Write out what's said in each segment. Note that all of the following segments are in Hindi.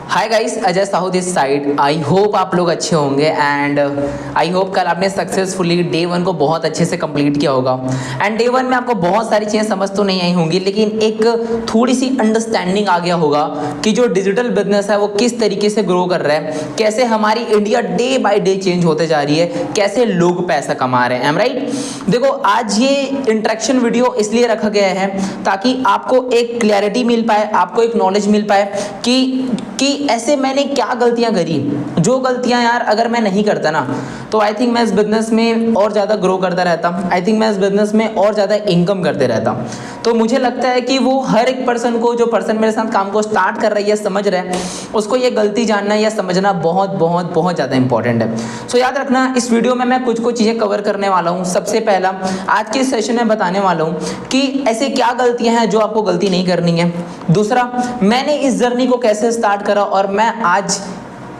Hi guys, Ajay Sahu this side. I hope आप लोग अच्छे होंगे एंड आई होप कल आपने सक्सेसफुली डे 1 को बहुत अच्छे से कंप्लीट किया होगा। एंड डे 1 में आपको बहुत सारी चीज़ें समझ तो नहीं आई होंगी, लेकिन एक थोड़ी सी अंडरस्टैंडिंग आ गया होगा कि जो डिजिटल बिजनेस है वो किस तरीके से ग्रो कर रहा है, कैसे हमारी India day by day change होते जा रही है, कैसे लोग पैसा कमा रहे हैं। राइट, देखो आज ये इंटरेक्शन वीडियो इसलिए रखा गया है ताकि आपको एक क्लैरिटी मिल पाए, आपको एक नॉलेज मिल पाए कि ऐसे मैंने क्या गलतियां करी, जो गलतियां यार अगर मैं नहीं करता ना तो आई थिंक मैं इस बिजनेस में और ज़्यादा ग्रो करता रहता, आई थिंक मैं इस बिजनेस में और ज़्यादा इनकम करते रहता। तो मुझे लगता है कि वो हर एक पर्सन को, जो पर्सन मेरे साथ काम को स्टार्ट कर रही है, समझ रहा है, उसको ये गलती जानना या समझना बहुत बहुत बहुत ज़्यादा इंपॉर्टेंट है। सो याद रखना, इस वीडियो में मैं कुछ चीज़ें कवर करने वाला हूँ। सबसे पहला आज के सेशन में बताने वाला हूँ कि ऐसे क्या गलतियाँ हैं जो आपको गलती नहीं करनी है। दूसरा, मैंने इस जर्नी को कैसे स्टार्ट करा और मैं आज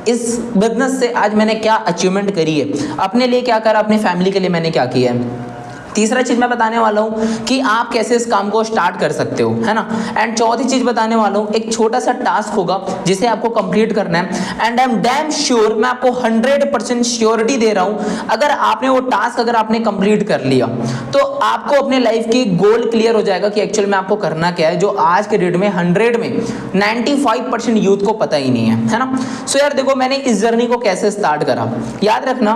इस बिजनेस से आज मैंने क्या अचीवमेंट करी है, अपने लिए क्या करा, अपनी फैमिली के लिए मैंने क्या किया है। तीसरा चीज मैं बताने वाला हूँ कि आप कैसे इस काम को स्टार्ट कर सकते हो, है ना। एंड चौथी चीज बताने वाला हूँ, एक छोटा सा टास्क होगा जिसे आपको कंप्लीट करना है। And I am damn sure, मैं आपको 100% श्योरिटी दे रहा हूँ, अगर आपने वो टास्क अगर आपने कंप्लीट कर लिया तो आपको अपने लाइफ की गोल क्लियर हो जाएगा कि एक्चुअल में आपको करना क्या है, जो आज के डेट में 100 में 95% यूथ को पता ही नहीं है ना। सो यार देखो, मैंने इस जर्नी को कैसे स्टार्ट करा। याद रखना,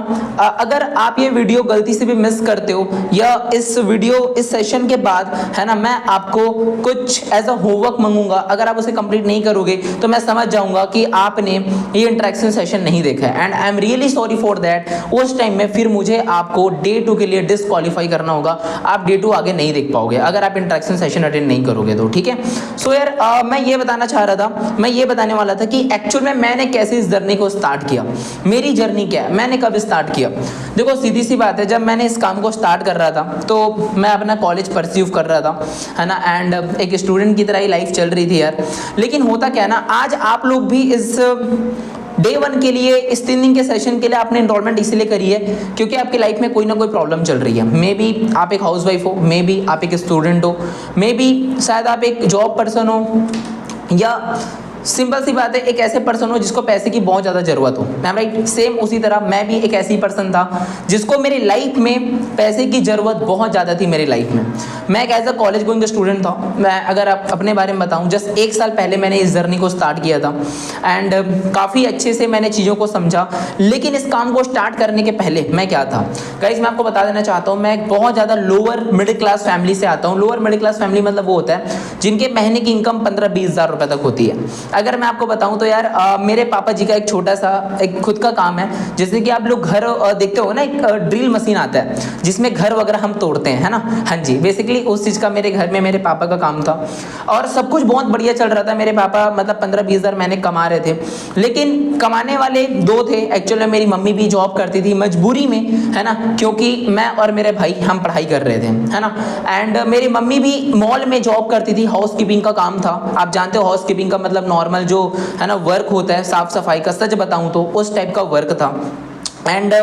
अगर आप ये वीडियो गलती से भी मिस करते हो या इस वीडियो इस सेशन के बाद, है ना, मैं आपको कुछ एज अ होमवर्क मांगूंगा, अगर आप उसे कंप्लीट नहीं करोगे तो मैं समझ जाऊंगा कि आपने ये इंटरेक्शन सेशन नहीं देखा है। And I am really sorry for that. उस टाइम में फिर मुझे आपको डे 2 के लिए डिस्क्वालीफाई करना होगा, आप डे 2 आगे नहीं देख पाओगे अगर आप इंटरेक्शन सेशन अटेंड नहीं करोगे तो, ठीक है। सो यार मैं ये बताना चाह रहा था, मैं ये बताने वाला था कि एक्चुअल में मैंने कैसे इस जर्नी को स्टार्ट किया, मेरी जर्नी क्या है, मैंने कब स्टार्ट किया। देखो सीधी सी बात है, जब मैंने इस काम को स्टार्ट कर रहा था तो मैं अपना कॉलेज परस्यू कर रहा था, है ना, एंड एक स्टूडेंट की तरह ही लाइफ चल रही थी यार। लेकिन होता क्या है ना, आज आप लोग भी इस डे 1 के लिए, इस 3 दिन के सेशन के लिए आपने एनरोलमेंट इसलिए करी है क्योंकि आपकी लाइफ में कोई ना कोई प्रॉब्लम चल रही है। मे बी आप एक हाउसवाइफ हो, मे बी आप एक स्टूडेंट हो, मे बी शायद आप एक जॉब पर्सन हो, या सिंपल सी बात है एक ऐसे पर्सन हो जिसको पैसे की बहुत ज़्यादा ज़रूरत हो। मैं राइट, सेम उसी तरह मैं भी एक ऐसी पर्सन था जिसको मेरी लाइफ में पैसे की ज़रूरत बहुत ज़्यादा थी मेरी लाइफ में। मैं एक as a college going student था। मैं अगर आप अपने बारे में बताऊं, जस्ट 1 साल पहले मैंने इस जर्नी को स्टार्ट किया था एंड काफ़ी अच्छे से मैंने चीज़ों को समझा। लेकिन इस काम को स्टार्ट करने के पहले मैं क्या था गाइस, मैं आपको बता देना चाहता हूँ, मैं एक बहुत ज़्यादा लोअर मिडिल क्लास फैमिली से आता हूँ। लोअर मिडिल क्लास फैमिली मतलब वो होता है जिनके महीने की इनकम 15-20 हज़ार रुपये तक होती है। अगर मैं आपको बताऊं तो यार मेरे पापा जी का एक छोटा सा एक खुद का काम है, जैसे कि आप लोग घर देखते हो ना, एक ड्रिल मशीन आता है जिसमें घर वगैरह हम तोड़ते हैं, है ना। हाँ जी, बेसिकली उस चीज़ का मेरे घर में मेरे पापा का काम था और सब कुछ बहुत बढ़िया चल रहा था। मेरे पापा मतलब 15-20 हज़ार महीने कमा रहे थे, लेकिन कमाने वाले 2 थे एक्चुअली। मेरी मम्मी भी जॉब करती थी मजबूरी में, है ना, क्योंकि मैं और मेरे भाई हम पढ़ाई कर रहे थे, है ना। एंड मेरी मम्मी भी मॉल में जॉब करती थी, हाउस कीपिंग का काम था। आप जानते हो हाउस कीपिंग का मतलब नॉर्मल जो है ना वर्क होता है, साफ सफाई का, सच बताऊं तो उस टाइप का वर्क था। एंड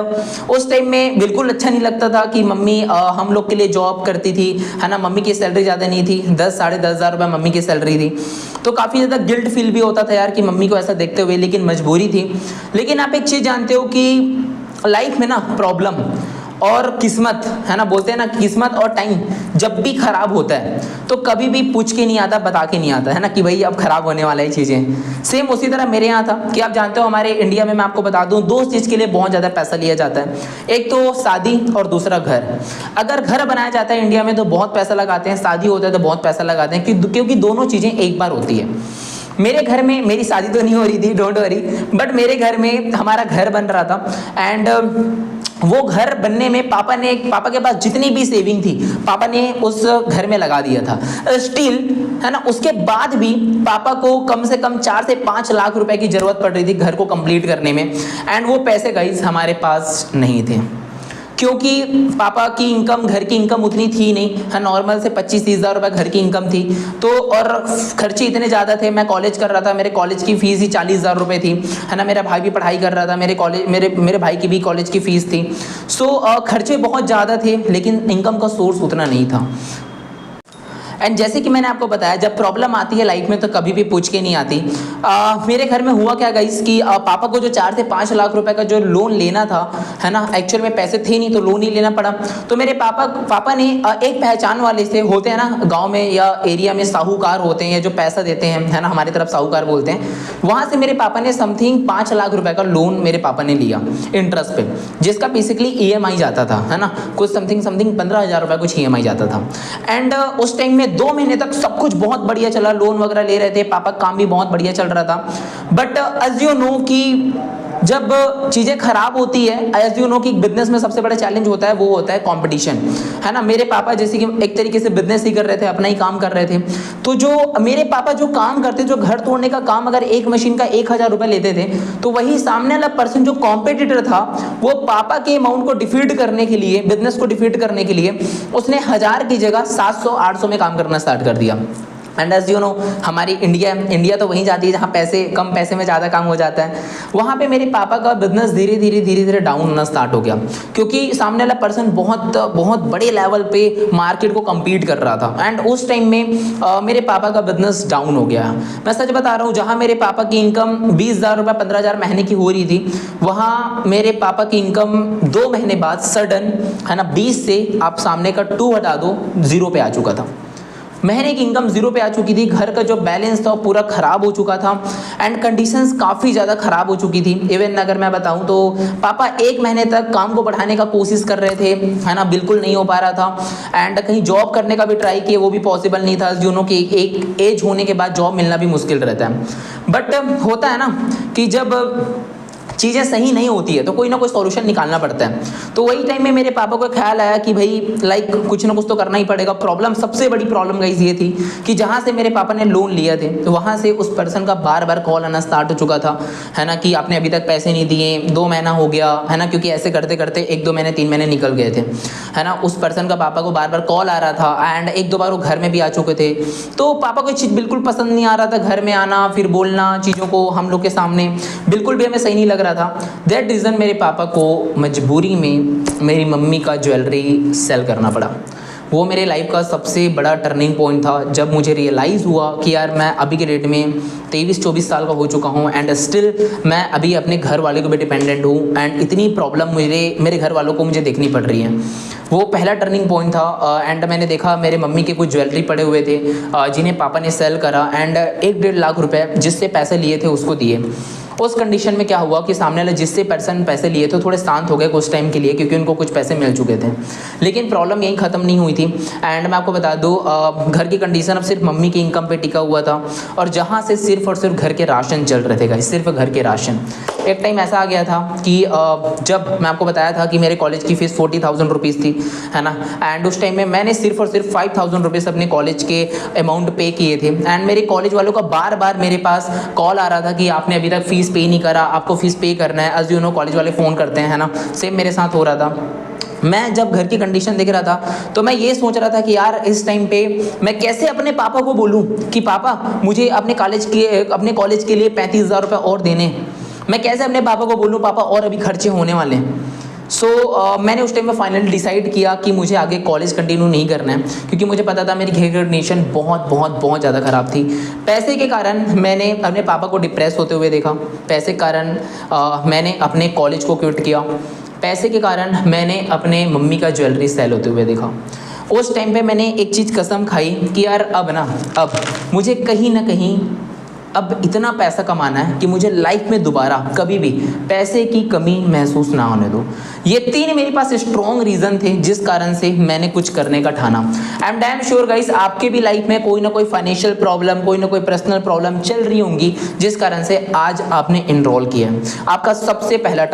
उस टाइम में बिल्कुल अच्छा नहीं लगता था कि मम्मी हम लोग के लिए जॉब करती थी, है ना। मम्मी की सैलरी ज़्यादा नहीं थी, 10-10.5 हज़ार रुपये मम्मी की सैलरी थी। तो काफ़ी ज़्यादा गिल्ट फील भी होता था यार कि मम्मी को ऐसा देखते हुए, लेकिन मजबूरी थी। लेकिन आप एक चीज़ जानते हो कि लाइफ में ना प्रॉब्लम और किस्मत, है ना, बोलते हैं ना किस्मत और टाइम जब भी खराब होता है तो कभी भी पूछ के नहीं आता, बता के नहीं आता, है ना, कि भाई अब खराब होने वाला है चीज़ें। सेम उसी तरह मेरे यहाँ था कि आप जानते हो हमारे इंडिया में, मैं आपको बता दूं, 2 चीज़ के लिए बहुत ज़्यादा पैसा लिया जाता है। एक तो शादी और दूसरा घर। अगर घर बनाया जाता है इंडिया में तो बहुत पैसा लगाते हैं, शादी होता है तो बहुत पैसा लगाते हैं, क्योंकि दोनों चीज़ें एक बार होती है। मेरे घर में मेरी शादी तो नहीं हो रही थी, डोंट वरी, बट मेरे घर में हमारा घर बन रहा था। एंड वो घर बनने में पापा के पास जितनी भी सेविंग थी पापा ने उस घर में लगा दिया था। स्टिल, है ना, उसके बाद भी पापा को कम से कम 4 से 5 लाख रुपए की जरूरत पड़ रही थी घर को कंप्लीट करने में। एंड वो पैसे गाइस हमारे पास नहीं थे क्योंकि पापा की इनकम, घर की इनकम उतनी थी नहीं, हाँ, नॉर्मल से 25-30 हज़ार रुपये घर की इनकम थी। तो और खर्चे इतने ज़्यादा थे, मैं कॉलेज कर रहा था, मेरे कॉलेज की फ़ीस ही 40 हज़ार रुपये थी, है ना। मेरा भाई भी पढ़ाई कर रहा था, मेरे भाई की भी कॉलेज की फ़ीस थी। सो खर्चे बहुत ज़्यादा थे लेकिन इनकम का सोर्स उतना नहीं था। एंड जैसे कि मैंने आपको बताया, जब प्रॉब्लम आती है लाइफ में तो कभी भी पूछ के नहीं आती। मेरे घर में हुआ क्या गाइस कि पापा को जो 4 से 5 लाख रुपए का जो लोन लेना था, है ना, एक्चुअल में पैसे थे नहीं तो लोन ही लेना पड़ा। तो मेरे पापा ने एक पहचान वाले से, होते हैं ना गांव में या एरिया में साहूकार होते हैं या जो पैसा देते हैं, है ना, हमारी तरफ साहूकार बोलते हैं, वहां से मेरे पापा ने समथिंग 5 लाख रुपए का लोन मेरे पापा ने लिया इंटरेस्ट पे, जिसका बेसिकली EMI जाता था, है ना, कुछ समथिंग 15,000 रुपए कुछ EMI जाता था। एंड उस टाइम में 2 महीने तक सब कुछ बहुत बढ़िया चला, लोन वगैरह ले रहे थे, पापा काम भी बहुत बढ़िया चल रहा था। बट एज यू नो कि जब चीजें खराब होती है, एज यू नो कि बिजनेस में सबसे बड़ा चैलेंज होता है, वो होता है कंपटीशन, है ना। मेरे पापा जैसे कि एक तरीके से बिजनेस ही कर रहे थे, अपना ही काम कर रहे थे। तो जो मेरे पापा जो काम करते, जो घर तोड़ने का काम, अगर एक मशीन का 1,000 रुपए लेते थे, तो वही सामने वाला पर्सन जो कॉम्पिटिटर था, वो पापा के अमाउंट को डिफीट करने के लिए, बिजनेस को डिफीट करने के लिए, उसने 1000 की जगह 700-800 में काम करना स्टार्ट कर दिया। एंड एज यू नो, हमारी इंडिया तो वहीं जाती है जहाँ कम पैसे में ज़्यादा काम हो जाता है। वहाँ पे मेरे पापा का बिजनेस धीरे धीरे डाउन होना स्टार्ट हो गया, क्योंकि सामने वाला पर्सन बहुत बड़े लेवल पे मार्केट को कम्पीट कर रहा था। एंड उस टाइम में मेरे पापा का बिजनेस डाउन हो गया। मैं सच बता रहा हूँ, जहाँ मेरे पापा की इनकम 20,000 रुपये 15,000 महीने की हो रही थी, वहाँ मेरे पापा की इनकम 2 महीने बाद सडन, है ना, 20 से आप सामने का 2 हटा दो, 0 पे आ चुका था। महीने की इनकम 0 पे आ चुकी थी, घर का जो बैलेंस था वो पूरा खराब हो चुका था, एंड कंडीशंस काफ़ी ज़्यादा खराब हो चुकी थी। इवन अगर मैं बताऊं तो पापा 1 महीने तक काम को बढ़ाने का कोशिश कर रहे थे, है ना, बिल्कुल नहीं हो पा रहा था। एंड कहीं जॉब करने का भी ट्राई किए, वो भी पॉसिबल नहीं था, यू नो कि एक एज होने के बाद जॉब मिलना भी मुश्किल रहता है। बट होता है ना कि जब चीज़ें सही नहीं होती है तो कोई ना कोई सॉल्यूशन निकालना पड़ता है। तो वही टाइम में मेरे पापा को ख्याल आया कि भाई लाइक कुछ ना कुछ तो करना ही पड़ेगा। प्रॉब्लम, सबसे बड़ी प्रॉब्लम गाइस ये थी कि जहाँ से मेरे पापा ने लोन लिया थे, तो वहाँ से उस पर्सन का बार बार कॉल आना स्टार्ट हो चुका था, है ना, कि आपने अभी तक पैसे नहीं दिए, 2 महीना हो गया, है ना, क्योंकि ऐसे करते करते 1-2 महीने 3 महीने निकल गए थे, है ना। उस पर्सन का पापा को बार बार कॉल आ रहा था, एंड 1-2 बार वो घर में भी आ चुके थे। तो पापा को चीज़ बिल्कुल पसंद नहीं आ रहा था, घर में आना फिर बोलना चीज़ों को हम लोग के सामने, बिल्कुल भी हमें सही नहीं लग रहा था। दैट रीज़न मेरे पापा को मजबूरी में मेरी मम्मी का ज्वेलरी सेल करना पड़ा। वो मेरे लाइफ का सबसे बड़ा टर्निंग पॉइंट था, जब मुझे रियलाइज़ हुआ कि यार मैं अभी के डेट में 23-24 साल का हो चुका हूँ, एंड स्टिल मैं अभी अपने घर वाले को भी डिपेंडेंट हूँ, एंड इतनी प्रॉब्लम मेरे घर वालों को मुझे देखनी पड़ रही है। वो पहला टर्निंग पॉइंट था। एंड मैंने देखा मेरे मम्मी के कुछ ज्वेलरी पड़े हुए थे, जिन्हें पापा ने सेल करा, एंड 1-1.5 लाख रुपए जिससे पैसे लिए थे उसको दिए। उस कंडीशन में क्या हुआ कि सामने वाले जिससे पर्सन पैसे लिए थे थोड़े शांत हो गए कुछ टाइम के लिए, क्योंकि उनको कुछ पैसे मिल चुके थे। लेकिन प्रॉब्लम यहीं ख़त्म नहीं हुई थी। एंड मैं आपको बता दूँ, घर की कंडीशन अब सिर्फ मम्मी की इनकम पे टिका हुआ था, और जहाँ से सिर्फ और सिर्फ घर के राशन चल रहे थे गाइस, सिर्फ घर के राशन। एक टाइम ऐसा आ गया था कि जब मैं आपको बताया था कि मेरे कॉलेज की फ़ीस 40,000 रुपीज़ थी, है ना, एंड उस टाइम में मैंने सिर्फ और सिर्फ 5,000 रुपीज़ अपने कॉलेज के अमाउंट पे किए थे। एंड मेरे कॉलेज वालों का बार बार मेरे पास कॉल आ रहा था कि आपने अभी तक फ़ीस पे नहीं करा, आपको फ़ीस पे करना है। एज यू नो, कॉलेज वाले फ़ोन करते हैं, है ना, सेम मेरे साथ हो रहा था। मैं जब घर की कंडीशन देख रहा था तो मैं ये सोच रहा था कि यार इस टाइम पे मैं कैसे अपने पापा को बोलूँ कि पापा मुझे अपने कॉलेज के लिए 35,000 रुपये और देने। मैं कैसे अपने पापा को बोलूँ पापा और अभी खर्चे होने वाले हैं। मैंने उस टाइम में फाइनली डिसाइड किया कि मुझे आगे कॉलेज कंटिन्यू नहीं करना है, क्योंकि मुझे पता था मेरी घर की कंडीशन बहुत ज़्यादा ख़राब थी। पैसे के कारण मैंने अपने पापा को डिप्रेस होते हुए देखा, पैसे के कारण मैंने अपने कॉलेज को क्विट किया, पैसे के कारण मैंने अपने मम्मी का ज्वेलरी सेल होते हुए देखा। उस टाइम पे मैंने एक चीज़ कसम खाई कि यार अब मुझे कहीं ना कहीं अब इतना पैसा कमाना है कि मुझे लाइफ में दोबारा कभी भी पैसे की कमी महसूस ना होने दो। ये 3 मेरे पास स्ट्रॉन्ग रीज़न थे जिस कारण से मैंने कुछ करने का ठाना। I am damn sure guys, आपके भी लाइफ में कोई ना कोई फाइनेंशियल प्रॉब्लम, कोई ना कोई पर्सनल प्रॉब्लम चल रही होंगी, जिस कारण से आज आपने इनरोल किया है। आपका सबसे पहला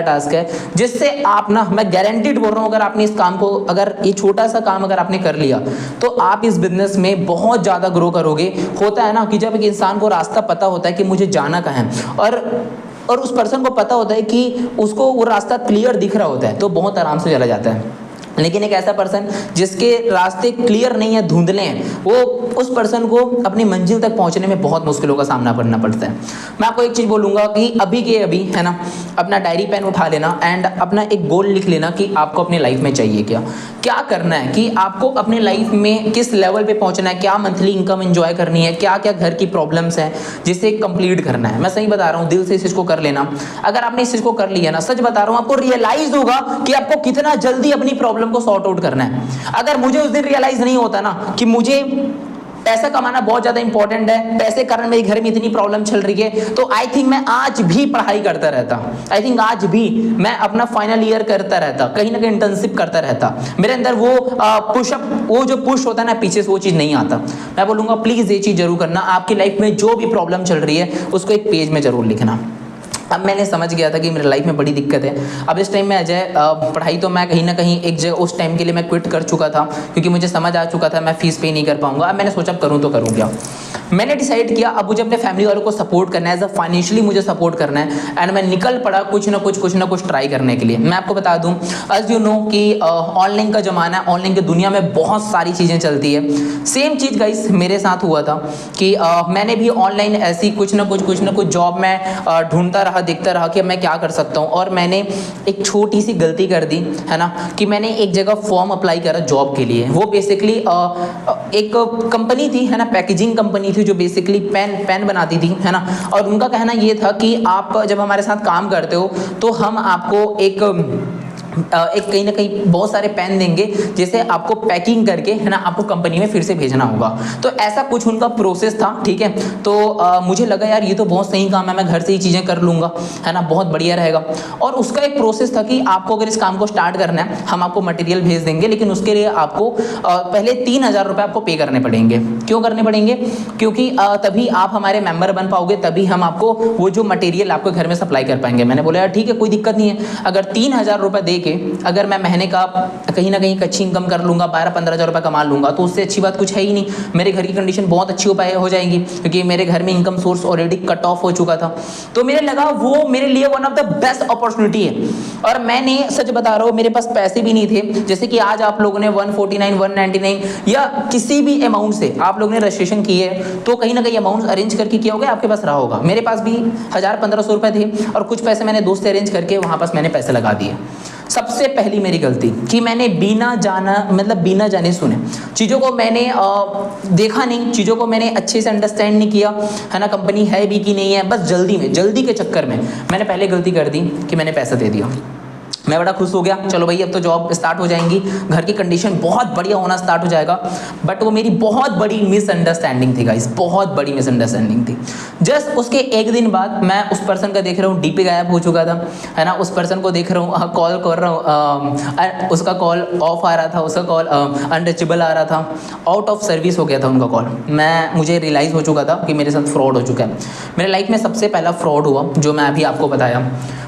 टास्क है जिससे आप ना, मैं गारंटीड बोल रहा हूँ, अगर आपने इस काम को, अगर ये छोटा सा काम अगर आपने कर लिया तो आप इस बिजनेस में बहुत ज़्यादा ग्रो करोगे। होता है ना कि जब एक इंसान को रास्ता पता होता है कि मुझे जाना कहाँ है, और उस पर्सन को पता होता है कि उसको वो रास्ता क्लियर दिख रहा होता है, तो बहुत आराम से चला जाता है। लेकिन एक ऐसा पर्सन जिसके रास्ते क्लियर नहीं है, धुंधले हैं, वो उस पर्सन को अपनी मंजिल तक पहुंचने में बहुत मुश्किलों का सामना करना पड़ता है। मैं आपको एक चीज़ बोलूँगा कि अभी के अभी है ना, अपना डायरी पेन उठा लेना एंड अपना एक गोल लिख लेना कि आपको अपनी लाइफ में चाहिए क्या, क्या करना है, कि आपको अपने लाइफ में किस लेवल पे पहुंचना है, क्या मंथली इनकम एंजॉय करनी है, क्या क्या घर की प्रॉब्लम्स हैं जिसे कंप्लीट करना है। मैं सही बता रहा हूँ, दिल से इस चीज़ को कर लेना। अगर आपने इस चीज़ को कर लिया ना, सच बता रहा हूँ, आपको रियलाइज होगा कि आपको कितना जल्दी अपनी प्रॉब्लम को सॉर्ट आउट करना है। अगर मुझे उस दिन रियलाइज नहीं होता ना कि मुझे पैसा कमाना बहुत ज़्यादा इंपॉर्टेंट है, पैसे कारण मेरे घर में इतनी प्रॉब्लम चल रही है, तो आई थिंक मैं आज भी पढ़ाई करता रहता, आई थिंक आज भी मैं अपना फाइनल ईयर करता रहता, कहीं ना कहीं इंटर्नशिप करता रहता। मेरे अंदर वो पुशअप, वो जो पुश होता है ना पीछे से, वो चीज़ नहीं आता। मैं बोलूँगा प्लीज़ ये चीज़ जरूर करना, आपकी लाइफ में जो भी प्रॉब्लम चल रही है उसको एक पेज में जरूर लिखना। अब मैंने समझ गया था कि मेरी लाइफ में बड़ी दिक्कत है। अब इस टाइम में अजय, पढ़ाई तो मैं कहीं ना कहीं एक जगह उस टाइम के लिए मैं क्विट कर चुका था, क्योंकि मुझे समझ आ चुका था मैं फीस पे नहीं कर पाऊंगा। अब मैंने सोचा करूँ तो करूँ क्या। मैंने डिसाइड किया अब मुझे अपने फैमिली वालों को सपोर्ट करना है, एज अ फाइनेंशियली मुझे सपोर्ट करना है, एंड मैं निकल पड़ा कुछ ना कुछ ट्राई करने के लिए। मैं आपको बता दूं, एज यू नो कि ऑनलाइन का ज़माना है, ऑनलाइन की दुनिया में बहुत सारी चीज़ें चलती है। सेम चीज़ गाइस मेरे साथ हुआ था कि मैंने भी ऑनलाइन ऐसी कुछ ना कुछ जॉब में ढूंढता रहा, देखता रहा कि मैं क्या कर सकता हूँ। और मैंने एक छोटी सी गलती कर दी है ना, कि मैंने एक जगह फॉर्म अप्लाई करा जॉब के लिए। वो बेसिकली एक कंपनी थी है ना, पैकेजिंग कंपनी थी, जो बेसिकली पेन बनाती थी है ना। और उनका कहना ये था कि आप जब हमारे साथ काम करते हो तो हम आपको एक कहीं ना कहीं बहुत सारे पेन देंगे, जैसे आपको पैकिंग करके है ना आपको कंपनी में फिर से भेजना होगा। तो ऐसा कुछ उनका प्रोसेस था, ठीक है। तो मुझे लगा यार ये तो बहुत सही काम है, मैं घर से ही चीज़ें कर लूँगा है ना, बहुत बढ़िया रहेगा। और उसका एक प्रोसेस था कि आपको अगर इस काम को स्टार्ट करना है, हम आपको मटेरियल भेज देंगे, लेकिन उसके लिए आपको पहले 3,000 रुपये आपको पे करने पड़ेंगे। क्यों करने पड़ेंगे? क्योंकि तभी आप हमारे मेंबर बन पाओगे, तभी हम आपको वो जो मटेरियल आपको घर में सप्लाई कर पाएंगे। मैंने बोला यार ठीक है, कोई दिक्कत नहीं है। अगर 3,000 रुपये दे के अगर मैं महीने का कहीं ना कहीं अच्छी इनकम कर लूँगा, 12-15 हज़ार रुपये कमा लूँगा, तो उससे अच्छी बात कुछ है ही नहीं। मेरे घर की कंडीशन बहुत अच्छी हो जाएगी, क्योंकि मेरे घर में income source already cut off हो चुका था। तो मेरे लगा वो मेरे लिए one of the best opportunity है। और मैंने सच बता रहा हूँ, मेरे पास पैसे भी नहीं थे। जैसे कि आज आप लोगों ने 149, 199 या किसी भी अमाउंट से आप लोगों ने रजिस्ट्रेशन की है, तो कहीं ना कहीं अमाउंट अरेंज करके किया होगा, आपके पास रहा होगा। मेरे पास भी 1,000-1,500 रुपये थे, और कुछ पैसे मैंने दोस्त से अरेंज करके वहाँ पास मैंने पैसे लगा दिए। सबसे पहली मेरी गलती कि मैंने बिना जाने सुने चीज़ों को मैंने देखा नहीं, चीज़ों को मैंने अच्छे से अंडरस्टैंड नहीं किया है ना, कंपनी है भी कि नहीं है। बस जल्दी के चक्कर में मैंने पहले गलती कर दी कि मैंने पैसा दे दिया। मैं बड़ा खुश हो गया, चलो भाई अब तो जॉब स्टार्ट हो जाएंगी, घर की कंडीशन बहुत बढ़िया होना स्टार्ट हो जाएगा। बट वो मेरी बहुत बड़ी मिसअंडरस्टैंडिंग थी गाइस, बहुत बड़ी मिसअंडरस्टैंडिंग थी। जस्ट उसके एक दिन बाद मैं उस पर्सन का देख रहा हूँ, डीपी गायब हो चुका था है ना। उस पर्सन को देख रहा हूँ, कॉल कर रहा हूँ, उसका कॉल ऑफ आ रहा था, उसका कॉल अनरीचेबल आ रहा था, आउट ऑफ सर्विस हो गया था उनका कॉल। मुझे रियलाइज़ हो चुका था कि मेरे साथ फ्रॉड हो चुका है। मेरे लाइफ में सबसे पहला फ्रॉड हुआ जो मैं अभी आपको बताया।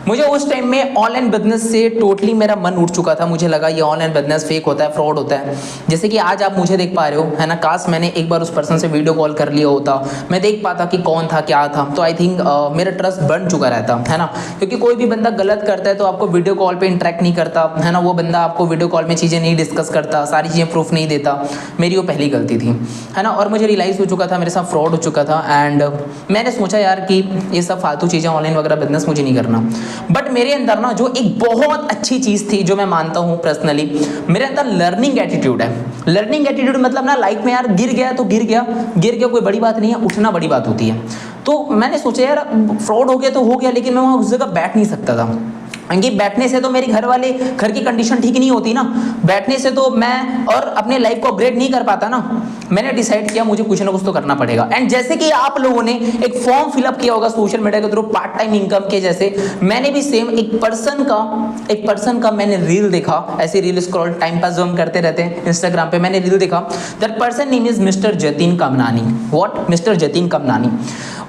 मुझे उस टाइम में ऑनलाइन बिजनेस से टोटली मेरा मन उठ चुका था। मुझे लगा ये ऑनलाइन बिजनेस फेक होता है, फ्रॉड होता है। जैसे कि आज आप मुझे देख पा रहे हो है ना, काश मैंने एक बार उस पर्सन से वीडियो कॉल कर लिया होता, मैं देख पाता कि कौन था क्या था, तो आई थिंक मेरा ट्रस्ट बन चुका रहता है ना। क्योंकि कोई भी बंदा गलत करता है तो आपको वीडियो कॉल पे इंटरेक्ट नहीं करता है ना, वो बंदा आपको वीडियो कॉल में चीज़ें नहीं डिस्कस करता, सारी चीज़ें प्रूफ नहीं देता। मेरी वो पहली गलती थी है ना। और मुझे रियलाइज़ हो चुका था मेरे साथ फ्रॉड हो चुका था, एंड मैंने सोचा यार कि ये सब फालतू चीज़ें ऑनलाइन वगैरह बिजनेस मुझे नहीं करना। बट मेरे अंदर ना जो एक बहुत अच्छी चीज़ थी, जो मैं मानता हूँ पर्सनली, मेरे अंदर लर्निंग एटीट्यूड है। लर्निंग एटीट्यूड मतलब ना लाइफ में यार गिर गया तो गिर गया कोई बड़ी बात नहीं है, उठना बड़ी बात होती है। तो मैंने सोचा यार फ्रॉड हो गया तो हो गया, लेकिन मैं वहाँ उस जगह बैठ नहीं सकता था, क्योंकि बैठने से तो मेरे घर की कंडीशन ठीक नहीं होती ना, बैठने से तो मैं और अपने लाइफ को अपग्रेड नहीं कर पाता ना। मैंने डिसाइड किया मुझे कुछ ना कुछ तो करना पड़ेगा। एंड जैसे कि आप लोगों ने एक फॉर्म फिलअप किया होगा सोशल मीडिया के थ्रू पार्ट टाइम इनकम के, जैसे मैंने भी सेम एक पर्सन का मैंने रील देखा, ऐसे रील स्क्रॉल टाइम पास जो हम करते रहते हैं इंस्टाग्राम पे, मैंने रील देखा। That person name is mister Jatin Kamnani. What? Mister Jatin Kamnani.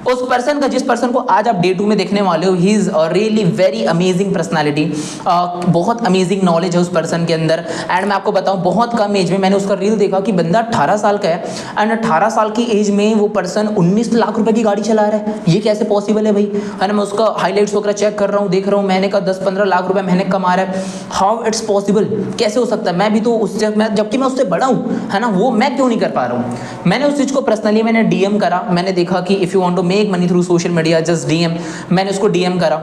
उस पर्सन का, जिस पर्सन को आज आप डे 2 में देखने वाले हो, he is really very amazing personality, बहुत अमेजिंग नॉलेज है उस पर्सन के अंदर। एंड मैं आपको बताऊं, बहुत कम एज में मैंने उसका रील देखा कि बंदा 18 साल का है एंड 18 साल की एज में वो पर्सन 19 लाख रुपए की गाड़ी चला रहा है। ये कैसे पॉसिबल है भाई, है ना। मैं उसका हाईलाइट्स वगैरह चेक कर रहा हूँ, देख रहा हूँ, महीने का 10-15 लाख रुपए महीने कमा रहा है। हाउ इट्स पॉसिबल, कैसे हो सकता है। मैं भी तो उससे, मैं जबकि मैं उससे बड़ा हूँ, है ना, वो मैं क्यों नहीं कर पा रहा हूँ। मैंने उस चीज़ को पर्सनली मैंने डीएम करा, मैंने देखा कि if you want to make money through social media just DM. मैंने उसको डीएम करा,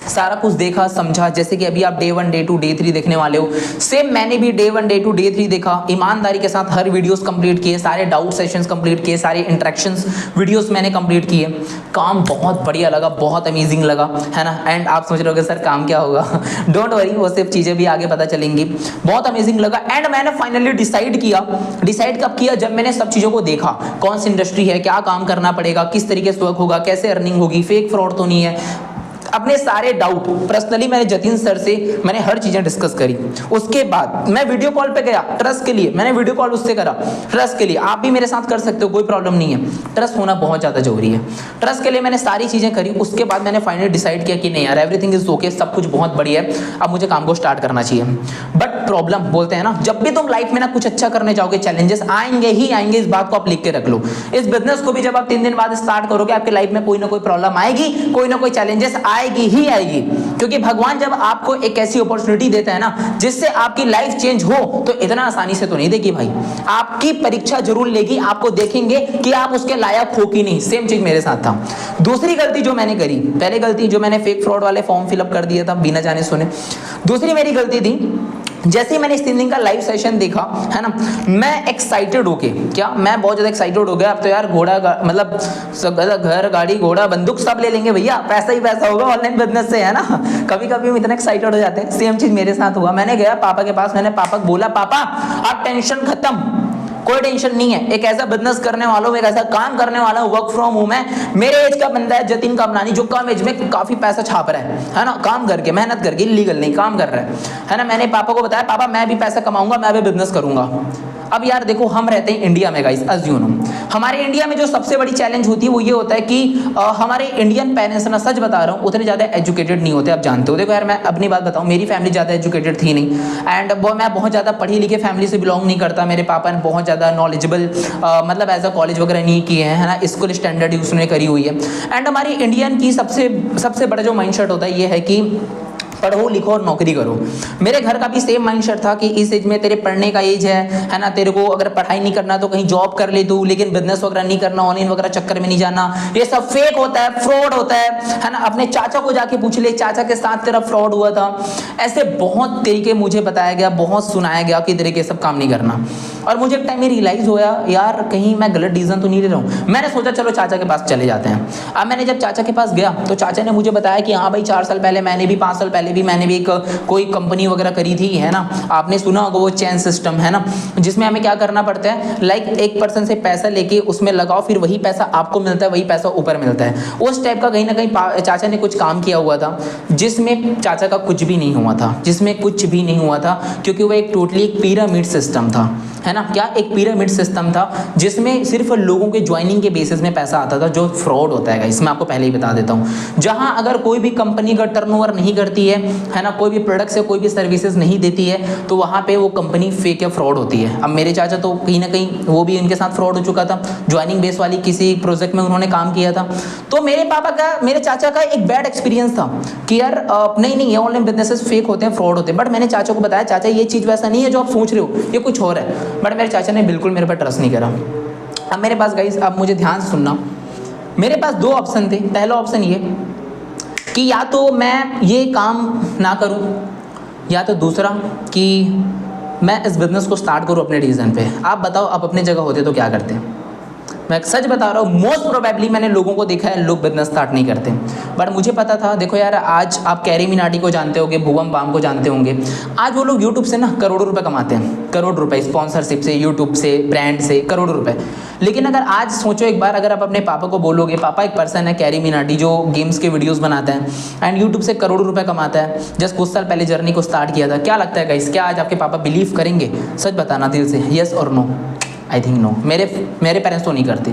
सारा कुछ देखा समझा। जैसे कि अभी आप डे 1 डे 2 डे 3 देखने वाले हो, सेम मैंने भी डे 1 डे 2 डे 3 देखा, ईमानदारी के साथ हर वीडियोस कंप्लीट किए, सारे डाउट सेशंस कंप्लीट किए, सारे इंटरेक्शंस वीडियोस मैंने कंप्लीट किए। काम बहुत बढ़िया लगा, बहुत अमेजिंग लगा, है ना। एंड आप सोच रहे होगे सर काम क्या होगा, डोंट वरी, वो सब चीज़ें भी आगे पता चलेंगी। बहुत अमेजिंग लगा एंड मैंने फाइनली डिसाइड किया। डिसाइड कब किया, जब मैंने सब चीज़ों को देखा, कौन सी इंडस्ट्री है, क्या काम करना पड़ेगा, किस तरीके से वर्क होगा, कैसे अर्निंग होगी, फेक फ्रॉड तो नहीं है। अपने सारे डाउट पर्सनली मैंने जतिन सर से मैंने हर चीज़ें डिस्कस करी। उसके बाद मैं वीडियो कॉल पे गया ट्रस्ट के लिए, मैंने वीडियो कॉल उससे करा ट्रस्ट के लिए। आप भी मेरे साथ कर सकते हो, कोई प्रॉब्लम नहीं है। ट्रस्ट होना बहुत ज़्यादा जरूरी है। ट्रस्ट के लिए मैंने सारी चीज़ें करी। उसके बाद मैंने फाइनली डिसाइड किया कि नहीं यार, एवरीथिंग इज ओके, सब कुछ बहुत बढ़िया है, अब मुझे काम को स्टार्ट करना चाहिए। बट प्रॉब्लम बोलते हैं ना, जब भी तुम लाइफ में ना कुछ अच्छा करने जाओगे, चैलेंजेस आएंगे ही आएंगे, इस बात को आप लिख के रख लो। इस बिजनेस को भी जब आप 3 दिन बाद स्टार्ट करोगे, आपकी लाइफ में कोई ना कोई प्रॉब्लम आएगी, कोई ना कोई चैलेंजेस आएगी ही आएगी। क्योंकि भगवान जब आपको एक ऐसी अपॉर्चुनिटी देता है ना जिससे आपकी लाइफ चेंज हो, तो इतना आसानी से तो नहीं देगी भाई। आपकी परीक्षा जरूर लेगी, आपको देखेंगे कि आप उसके लायक हो कि नहीं। सेम चीज मेरे साथ था। दूसरी गलती जो मैंने करी, पहले गलती जो मैंने फेक फ्रॉड वाले फॉर्म फिलअप कर दिया था बिना जाने सुने। दूसरी मेरी गलती थी, जैसे ही मैंने इस 3 दिन का लाइव सेशन देखा, है ना, मैं एक्साइटेड होके, क्या मैं बहुत ज़्यादा एक्साइटेड हो गया। अब तो यार घोड़ा मतलब घर गाड़ी घोड़ा बंदूक सब ले लेंगे भैया, पैसा ही पैसा होगा ऑनलाइन बिजनेस से, है ना। कभी कभी हम इतना एक्साइटेड हो जाते हैं। सेम चीज़ मेरे साथ हुआ। मैंने गया पापा के पास, मैंने पापा को बोला, पापा आप टेंशन खत्म, कोई टेंशन नहीं है। एक ऐसा बिजनेस करने वाला हूं, एक ऐसा काम करने वाला हूं, वर्क फ्रॉम होम है, मेरे एज का बंदा है जतिन कामनानी, जो कम एज में काफी पैसा छाप रहा है ना, काम करके, मेहनत करके, इलीगल नहीं, काम कर रहा है ना। मैंने पापा को बताया, पापा मैं भी पैसा कमाऊंगा, मैं भी बिजनेस करूंगा। अब यार देखो, हम रहते हैं इंडिया में गाइस, एज यू नो। हमारे इंडिया में जो सबसे बड़ी चैलेंज होती है वो ये होता है कि हमारे इंडियन पेरेंट्स ना, सच बता रहा हूँ, उतने ज़्यादा एजुकेटेड नहीं होते। आप जानते हो, देखो यार मैं अपनी बात बताऊँ, मेरी फैमिली ज़्यादा एजुकेटेड थी नहीं एंड मैं बहुत ज़्यादा पढ़ी लिखी फैमिली से बिलोंग नहीं करता। मेरे पापा ने बहुत ज़्यादा नॉलेजेबल मतलब एज अ कॉलेज वगैरह नहीं किए हैं, है ना, स्कूल स्टैंडर्ड उसने करी हुई है। एंड हमारी इंडियन की सबसे बड़ा जो माइंड सेट होता है ये है कि पढ़ो लिखो और नौकरी करो। मेरे घर का भी सेम माइंडसेट था कि इस एज में तेरे पढ़ने का एज है ना, तेरे को अगर पढ़ाई नहीं करना तो कहीं जॉब कर ले तू, लेकिन बिजनेस वगैरह नहीं करना, ऑनलाइन वगैरह चक्कर में नहीं जाना, ये सब फेक होता है, फ्रॉड होता है ना। अपने चाचा को जाके पूछ ले, चाचा के साथ तेरा फ्रॉड हुआ था। ऐसे बहुत तरीके मुझे बताया गया, बहुत सुनाया गया कि तरीके सब काम नहीं करना। और मुझे एक टाइम में रियलाइज होया, यार कहीं मैं गलत डिसीजन तो नहीं ले रहा हूँ। मैंने सोचा चलो चाचा के पास चले जाते हैं। अब मैंने जब चाचा के पास गया तो चाचा ने मुझे बताया कि हाँ भाई 4 साल पहले मैंने भी, 5 साल पहले भी मैंने भी एक कोई कंपनी वगैरह करी थी, है ना। आपने सुना होगा वो चेन सिस्टम, है ना, जिसमें हमें क्या करना पड़ता है, लाइक एक पर्सन से पैसा लेके उसमें लगाओ, फिर वही पैसा आपको मिलता है, वही पैसा ऊपर मिलता है। उस टाइप का कहीं ना कहीं चाचा ने कुछ काम किया हुआ था, जिसमें चाचा का कुछ भी नहीं हुआ था, जिसमें कुछ भी नहीं हुआ था, क्योंकि वो एक टोटली एक पिरामिड सिस्टम था, है ना। क्या एक पिरामिड सिस्टम था जिसमें सिर्फ लोगों के ज्वाइनिंग के बेसिस में पैसा आता था, जो फ्रॉड होता है। इसमें आपको पहले ही बता देता हूँ, जहां अगर कोई भी कंपनी का टर्नओवर नहीं करती है ना, कोई भी प्रोडक्ट से कोई भी सर्विसेज नहीं देती है, तो वहां पे वो कंपनी फेक या फ्रॉड होती है। अब मेरे चाचा तो कहीं ना कहीं वो भी इनके साथ फ्रॉड हो चुका था, ज्वाइनिंग बेस वाली किसी प्रोजेक्ट में उन्होंने काम किया था। तो मेरे चाचा का एक बैड एक्सपीरियंस था कि यार नहीं ये ऑनलाइन बिजनेसेस फेक होते हैं, फ्रॉड होते हैं। बट मैंने चाचा को बताया, चाचा ये चीज़ वैसा नहीं है जो आप सोच रहे हो, ये कुछ और है। बट मेरे चाचा ने बिल्कुल मेरे पर ट्रस्ट नहीं करा। अब मेरे पास गाइस, अब मुझे ध्यान से सुनना, मेरे पास 2 ऑप्शन थे। पहला ऑप्शन ये कि या तो मैं ये काम ना करूं, या तो दूसरा कि मैं इस बिज़नेस को स्टार्ट करूं अपने डिसीजन पे। आप बताओ, आप अपनी जगह होते तो क्या करते? मैं सच बता रहा हूँ, मोस्ट प्रोबेबली मैंने लोगों को देखा है, लोग बिजनेस स्टार्ट नहीं करते। बट मुझे पता था, देखो यार, आज आप कैरी मिनाटी को जानते होंगे, भुवम बाम को जानते होंगे। आज वो लोग यूट्यूब से ना करोड़ों रुपए कमाते हैं, करोड़ रुपए स्पॉन्सरशिप से, यूट्यूब से, ब्रांड से, करोड़ों रुपए। लेकिन अगर आज सोचो एक बार, अगर आप अपने पापा को बोलोगे, पापा एक पर्सन है कैरी मिनाटी जो गेम्स के वीडियोस बनाता है एंड यूट्यूब से करोड़ों रुपए कमाता है, जस्ट कुछ साल पहले जर्नी को स्टार्ट किया था, क्या लगता है गाइस, क्या आज आपके पापा बिलीव करेंगे? सच बताना दिल से, येस और नो? I think no. मेरे पेरेंट्स तो नहीं करते।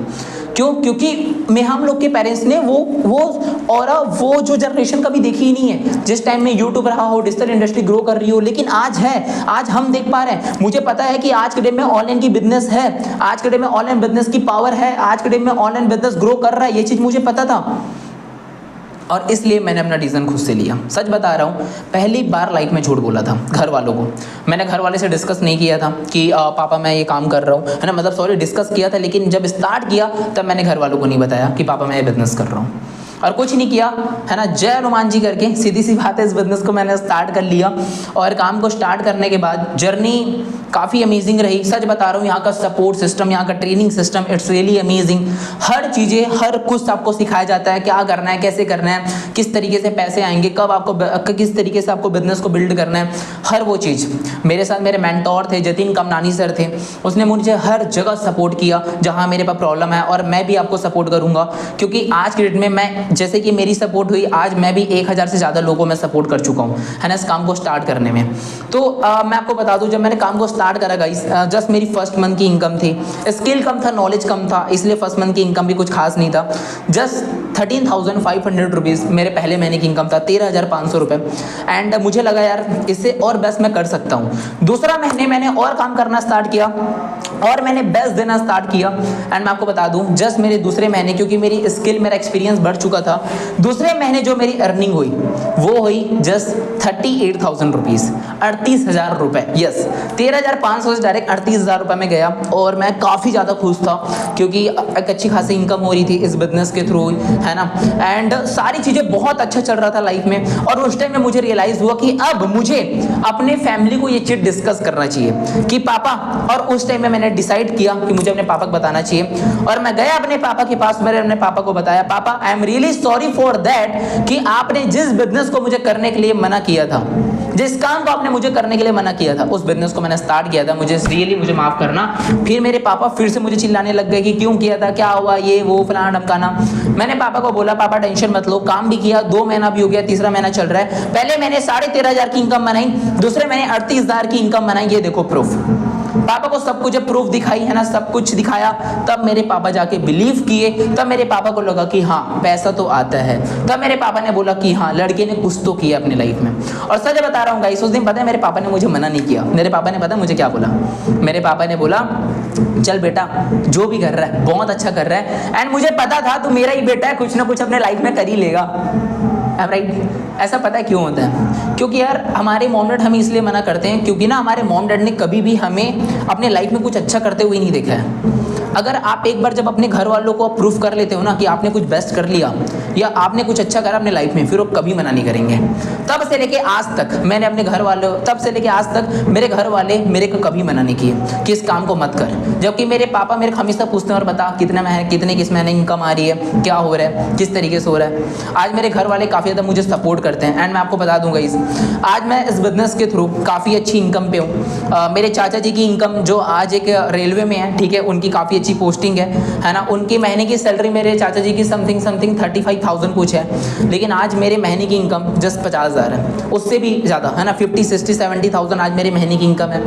क्यों? क्योंकि हम लोग के पेरेंट्स ने वो जो जनरेशन कभी देखी ही नहीं है, जिस टाइम में यूट्यूब रहा हो, डिजिटल इंडस्ट्री ग्रो कर रही हो, लेकिन आज है, आज हम देख पा रहे हैं। मुझे पता है कि आज के डे में ऑनलाइन की बिजनेस है, आज के डे में ऑनलाइन बिजनेस की पावर है, आज के डे में ऑनलाइन बिजनेस ग्रो कर रहा है, ये चीज मुझे पता था और इसलिए मैंने अपना डिसीजन खुद से लिया। सच बता रहा हूँ, पहली बार लाइफ में झूठ बोला था घर वालों को। मैंने घर वाले से डिस्कस नहीं किया था कि पापा मैं ये काम कर रहा हूँ, है ना, मतलब सॉरी डिस्कस किया था, लेकिन जब स्टार्ट किया तब मैंने घर वालों को नहीं बताया कि पापा मैं ये बिजनेस कर रहा हूँ और कुछ नहीं किया, है ना, जय हनुमान जी करके सीधी सी बात है, इस बिजनेस को मैंने स्टार्ट कर लिया। और काम को स्टार्ट करने के बाद जर्नी काफ़ी अमेजिंग रही। सच बता रहा हूँ, यहाँ का सपोर्ट सिस्टम, यहाँ का training system, it's really amazing. हर चीज़ें, हर कुछ आपको सिखाया जाता है, क्या करना है, कैसे करना है, किस तरीके से पैसे आएंगे, कब आपको किस तरीके से आपको बिजनेस को बिल्ड करना है, हर वो चीज़। मेरे साथ मेरे मेंटोर थे, जतिन कमनानी सर थे, उसने मुझे हर जगह सपोर्ट किया जहाँ मेरे पास प्रॉब्लम है, और मैं भी आपको सपोर्ट करूँगा, क्योंकि आज के डेट में मैं, जैसे कि मेरी सपोर्ट हुई, आज मैं भी 1000 से ज़्यादा लोगों को मैं सपोर्ट कर चुका हूँ, है ना, इस काम को स्टार्ट करने में। तो मैं आपको बता दूँ, जब मैंने काम को स्टार्ट करा गाइस, जस्ट मेरी फर्स्ट मंथ की इनकम थी, स्किल कम था, नॉलेज कम था, इसलिए फर्स्ट मंथ की इनकम भी कुछ खास नहीं था। जस्ट 13,500 रुपीज़ मेरे पहले महीने की इनकम था, 13,500 रुपये। एंड मुझे लगा यार इससे और बेस्ट मैं कर सकता हूँ। दूसरा महीने मैंने और काम करना स्टार्ट किया और मैंने बेस्ट देना स्टार्ट किया। एंड मैं आपको बता दूँ, जस्ट मेरे दूसरे महीने, क्योंकि मेरी स्किल, मेरा एक्सपीरियंस बढ़ चुका था, दूसरे महीने जो मेरी अर्निंग हुई वो हुई जस्ट 38,000 रुपीज़, 38,000 रुपये। यस, 13,500 से डायरेक्ट 38,000 रुपये में गया और मैं काफ़ी ज़्यादा खुश था, क्योंकि एक अच्छी खासी इनकम हो रही थी इस बिजनेस के थ्रू, है ना, एंड सारी चीज़ें बहुत अच्छा चल रहा था लाइफ में। और उस टाइम में मुझे रियलाइज़ हुआ कि अब मुझे अपने फैमिली को ये चीज़ डिस्कस करना चाहिए कि पापा, और उस टाइम में मैंने डिसाइड किया कि मुझे अपने पापा को बताना चाहिए। और मैं गया अपने पापा के पास, मैंने अपने पापा को बताया, पापा I am really sorry for that कि आपने जिस बिजनेस को मुझे करने के लिए मना किया था, जिस काम को आपने मुझे करने के लिए मना किया था, उस बिजनेस को मैंने स्टार्ट किया था, मुझे रियली मुझे माफ़ करना। फिर मेरे पापा फिर से मुझे चिल्लाने लग गए कि क्यों किया था, क्या हुआ, ये वो फलाना ढमकाना। मैंने पापा को बोला, पापा टेंशन मत लो, काम भी किया, 2 महीना भी हो गया, तीसरा महीना चल रहा है। पहले मैंने 13,500 की इनकम बनाई, दूसरे मैंने 38,000 की इनकम बनाई, ये देखो प्रूफ। पापा को सब कुछ प्रूफ दिखाई, है ना, सब कुछ दिखाया, तब मेरे पापा जाके बिलीव किए, तब मेरे पापा को लगा कि हाँ पैसा तो आता है, तब मेरे पापा ने बोला कि हाँ लड़के ने कुछ तो किया अपनी लाइफ में। और सच बता रहा हूँ गाइस, उस दिन पता है मेरे पापा ने मुझे मना नहीं किया। मेरे पापा ने पता है मुझे क्या बोला, मेरे पापा ने बोला चल बेटा जो भी कर रहा है बहुत अच्छा कर रहा है, एंड मुझे पता था तू मेरा ही बेटा है, कुछ ना कुछ अपने लाइफ में कर ही लेगा। राइट, ऐसा पता है क्यों होता है? क्योंकि यार हमारे मॉम डैड हमें इसलिए मना करते हैं क्योंकि ना हमारे मॉम डैड ने कभी भी हमें अपने लाइफ में कुछ अच्छा करते हुए नहीं देखा है। अगर आप एक बार जब अपने घर वालों को प्रूफ कर लेते हो ना कि आपने कुछ बेस्ट कर लिया या आपने कुछ अच्छा करा अपने लाइफ में, फिर वो कभी मना नहीं करेंगे। तब से लेके आज तक मैंने अपने घर वालों, तब से लेके आज तक मेरे घर वाले मेरे को कभी मना नहीं किए कि इस काम को मत कर। जबकि मेरे पापा मेरे को हमेशा पूछते हैं और बता कितने किस महीने इनकम आ रही है, क्या हो रहा है, किस तरीके से हो रहा है। आज मेरे घर वाले काफ़ी ज़्यादा मुझे सपोर्ट करते हैं। एंड मैं आपको बता दूंगा आज मैं इस बिजनेस के थ्रू काफ़ी अच्छी इनकम पे हूँ। मेरे चाचा जी की इनकम जो आज एक रेलवे में है, ठीक है, उनकी काफ़ी अच्छी पोस्टिंग है ना, उनकी महीने की सैलरी मेरे चाचा जी की समथिंग 35,000 कुछ है, लेकिन आज मेरे महीने की इनकम जस्ट 50,000 है, उससे भी ज़्यादा, है ना, 50, 60, 70,000 आज मेरे महीने की इनकम है।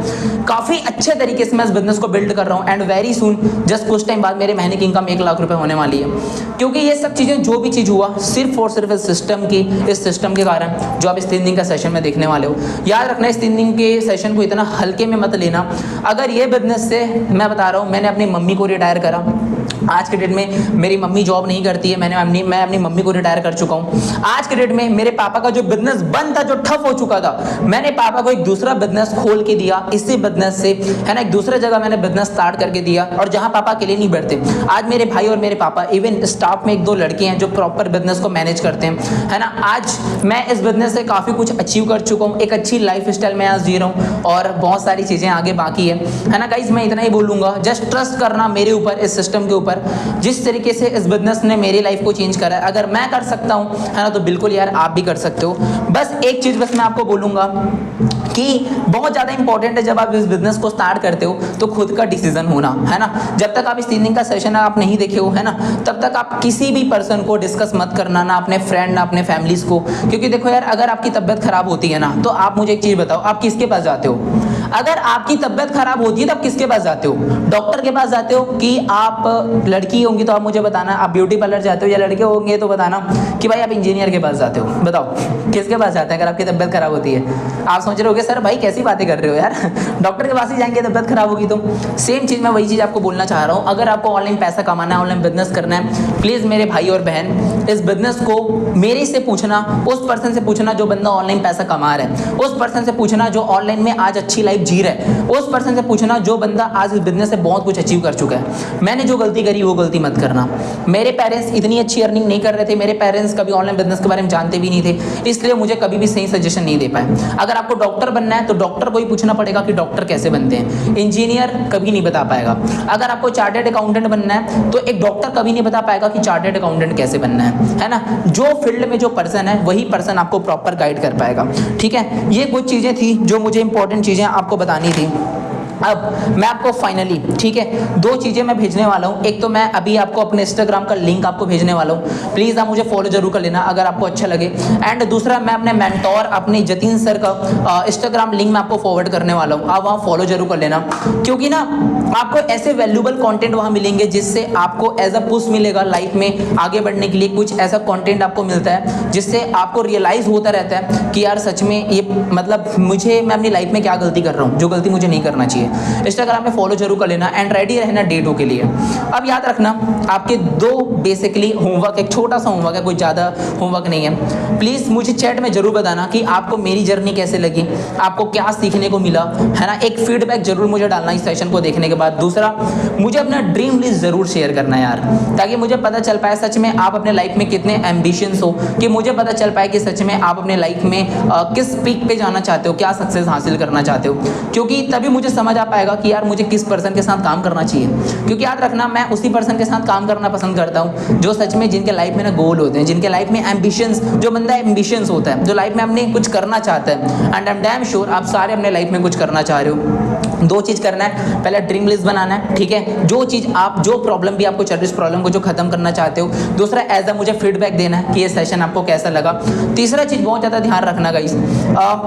काफ़ी अच्छे तरीके से मैं इस बिजनेस को बिल्ड कर रहा हूँ एंड वेरी सून, जस्ट कुछ टाइम बाद मेरे महीने की इनकम 1 लाख रुपए होने वाली है। क्योंकि ये सब चीज़ें, जो भी चीज़ हुआ सिर्फ और सिर्फ इस सिस्टम के कारण, जो आप इस 3 दिन का सेशन में देखने वाले हो। याद रखना, इस 3 दिन के सेशन को इतना हल्के में मत लेना। अगर ये बिजनेस से, मैं बता रहा हूँ, मैंने अपनी मम्मी को रिटायर करा। आज के डेट में मेरी मम्मी जॉब नहीं करती है, मैं अपनी मम्मी को रिटायर कर चुका हूँ। आज के डेट में मेरे पापा का जो बिजनेस बंद था, जो ठप हो चुका था, मैंने पापा को एक दूसरा बिजनेस खोल के दिया। इसी बिजनेस से, है ना, एक दूसरे जगह मैंने बिजनेस स्टार्ट करके दिया, और जहाँ पापा अकेले नहीं बैठते, आज मेरे भाई और मेरे पापा, इवन स्टाफ में 1-2 लड़के हैं जो प्रॉपर बिजनेस को मैनेज करते हैं, है ना। आज मैं इस बिजनेस से काफ़ी कुछ अचीव कर चुका हूँ, एक अच्छी लाइफ स्टाइल में आज जी रहा हूँ, और बहुत सारी चीज़ें आगे बाकी है ना गाइज। मैं इतना ही बोलूँगा, जस्ट ट्रस्ट करना मेरे ऊपर, इस सिस्टम के ऊपर। जिस तरीके से इस बिजनेस ने मेरी लाइफ को चेंज करा है, अगर मैं कर सकता हूँ, है ना, तो बिल्कुल यार आप भी कर सकते हो। बस एक चीज़ बस मैं आपको बोलूँगा कि बहुत ज़्यादा इंपॉर्टेंट है, जब आप इस बिजनेस को स्टार्ट करते हो तो खुद का डिसीजन होना, है ना। जब तक आप इस 3 दिन का सेशन आप नहीं देखे हो, है ना, तब तक आप किसी भी पर्सन को डिस्कस मत करना, ना अपने फ्रेंड, ना अपने फैमिलीज को। क्योंकि देखो यार, अगर आपकी तबीयत खराब होती है ना, तो आप मुझे एक चीज़ बताओ, आप किसके पास जाते हो? अगर आपकी तबीयत खराब होती है तब किसके पास जाते हो? डॉक्टर के पास जाते हो कि आप लड़की होंगी तो आप मुझे बताना, आप ब्यूटी पार्लर जाते हो, या लड़के होंगे तो बताना कि भाई आप इंजीनियर के पास जाते हो। बताओ किसके पास जाते हैं अगर आपकी तबीयत खराब होती है? आप सोच रहे होगे सर भाई कैसी बातें कर रहे हो यार, डॉक्टर के पास ही जाएंगे तबीयत खराब होगी तो। सेम चीज़ मैं वही चीज़ आपको बोलना चाह रहा हूँ, अगर आपको ऑनलाइन पैसा कमाना है, ऑनलाइन बिजनेस करना है, प्लीज़ मेरे भाई और बहन इस बिजनेस को मेरे से पूछना, उस पर्सन से पूछना जो बंदा ऑनलाइन पैसा कमा रहा है, उस पर्सन से पूछना जो ऑनलाइन में आज अच्छी लाइफ जी रहा है, उस पर्सन से पूछना जो बंदा आज इस बिजनेस से बहुत कुछ अचीव कर चुका है। मैंने जो गलती करी वो गलती मत करना। मेरे पेरेंट्स इतनी अच्छी अर्निंग नहीं कर रहे थे, मेरे पेरेंट्स कभी ऑनलाइन बिजनेस के बारे में जानते भी नहीं थे, इसलिए मुझे कभी भी सही सजेशन नहीं दे पाए। अगर आपको डॉक्टर बनना है तो डॉक्टर को ही पूछना पड़ेगा कि डॉक्टर कैसे बनते हैं, इंजीनियर कभी नहीं बता पाएगा। अगर आपको चार्टर्ड अकाउंटेंट बनना है तो एक डॉक्टर कभी नहीं बता पाएगा कि चार्टर्ड अकाउंटेंट कैसे बनना है ना। जो फील्ड में जो पर्सन है वही पर्सन आपको प्रॉपर गाइड कर पाएगा, ठीक है। ये कुछ चीज़ें थी जो मुझे इंपॉर्टेंट चीज़ें आपको बतानी थी। अब मैं आपको फाइनली, ठीक है, दो चीज़ें मैं भेजने वाला हूँ। एक तो मैं अभी आपको अपने इंस्टाग्राम का लिंक आपको भेजने वाला हूँ, प्लीज़ आप मुझे फॉलो जरूर कर लेना अगर आपको अच्छा लगे। एंड दूसरा मैं अपने मेंटोर अपने जतिन सर का इंस्टाग्राम लिंक मैं आपको फॉरवर्ड करने वाला हूँ, आप वहाँ फॉलो जरूर कर लेना, क्योंकि ना आपको ऐसे वैल्यूबल कंटेंट वहाँ मिलेंगे जिससे आपको एज अ पुश मिलेगा लाइफ में आगे बढ़ने के लिए। कुछ ऐसा कंटेंट आपको मिलता है जिससे आपको रियलाइज़ होता रहता है कि यार सच में ये मतलब मैं अपनी लाइफ में क्या गलती कर रहा हूँ जो गलती मुझे नहीं करना चाहिए। इंस्टाग्राम में फॉलो जरूर कर लेना एंड रेडी रहना डे 2 के लिए। अब याद रखना आपके दो बेसिकली होमवर्क, एक छोटा सा होमवर्क है, कोई ज़्यादा होमवर्क नहीं है। प्लीज़ मुझे चैट में जरूर बताना कि आपको मेरी जर्नी कैसे लगी, आपको क्या सीखने को मिला, है ना। एक फीडबैक जरूर मुझे डालना इस सेशन को देखने के बाद। दूसरा, मुझे अपना ड्रीम लिस्ट जरूर शेयर करना यार, ताकि मुझे पता चल पाए सच में आप अपने लाइफ में कितने एम्बिशियंस हो, कि मुझे पता चल पाए कि सच में आप अपने लाइफ में किस पीक पे जाना चाहते हो, क्या सक्सेस हासिल करना चाहते हो, क्योंकि तभी मुझे समझ आ पाएगा कि यार मुझे किस पर्सन के साथ काम करना चाहिए। क्योंकि याद रखना मैं उसी पर्सन के साथ काम करना पसंद करता हूँ जो सच में जिनके लाइफ में ना गोल होते हैं, जिनके लाइफ में एम्बिशंस, जो बंदा एम्बिशंस होता है, जो लाइफ में अपने कुछ करना चाहता है। And I am damn sure आप सारे अपने लाइफ में कुछ करना चाह रहे हो। दो चीज़ करना है, पहले ड्रीम लिस्ट बनाना है, ठीक है, जो चीज़ आप, जो प्रॉब्लम भी आपको चल रही है, इस प्रॉब्लम को जो खत्म करना चाहते हो। दूसरा, एज अ मुझे फीडबैक देना है कि ये सेशन आपको कैसा लगा। तीसरा चीज़ बहुत ज़्यादा ध्यान रखना गाइस,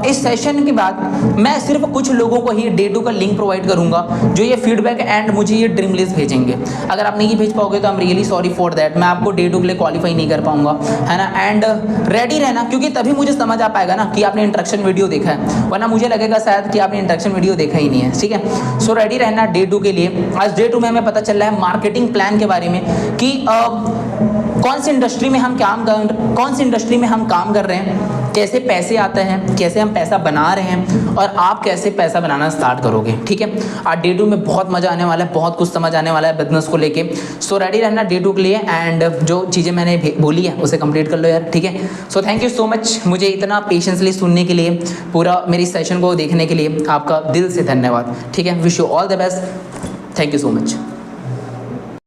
इस सेशन के बाद मैं सिर्फ कुछ लोगों को ही डे 2 का लिंक प्रोवाइड करूंगा जो ये फीडबैक एंड मुझे ये ड्रीम लिस्ट भेजेंगे। अगर आप नहीं भेज पाओगे तो I am really sorry for that, मैं आपको डे 2 के लिए क्वालिफाई नहीं कर पाऊंगा, है ना। एंड रेडी रहना, क्योंकि तभी मुझे समझ आ पाएगा ना कि आपने इंट्रोडक्शन वीडियो देखा है, वरना मुझे लगेगा शायद कि आपने इंट्रोडक्शन वीडियो देखा ही नहीं है, ठीक है। सो रेडी रहना डे 2 के लिए। आज डे 2 में हमें पता चल रहा है मार्केटिंग प्लान के बारे में कि कौन सी इंडस्ट्री में हम काम कर रहे हैं, कैसे पैसे आते हैं, कैसे हम पैसा बना रहे हैं, और आप कैसे पैसा बनाना स्टार्ट करोगे, ठीक है। आज डे 2 में बहुत मजा आने वाला है, बहुत कुछ समझ आने वाला है बिजनेस को लेके। सो रेडी रहना डे 2 के लिए एंड जो चीज़ें मैंने बोली है उसे कंप्लीट कर लो यार, ठीक है। So thank you so much मुझे इतना पेशेंसली सुनने के लिए, पूरा मेरी सेशन को देखने के लिए आपका दिल से धन्यवाद, ठीक है। Wish you all the best, thank you so much.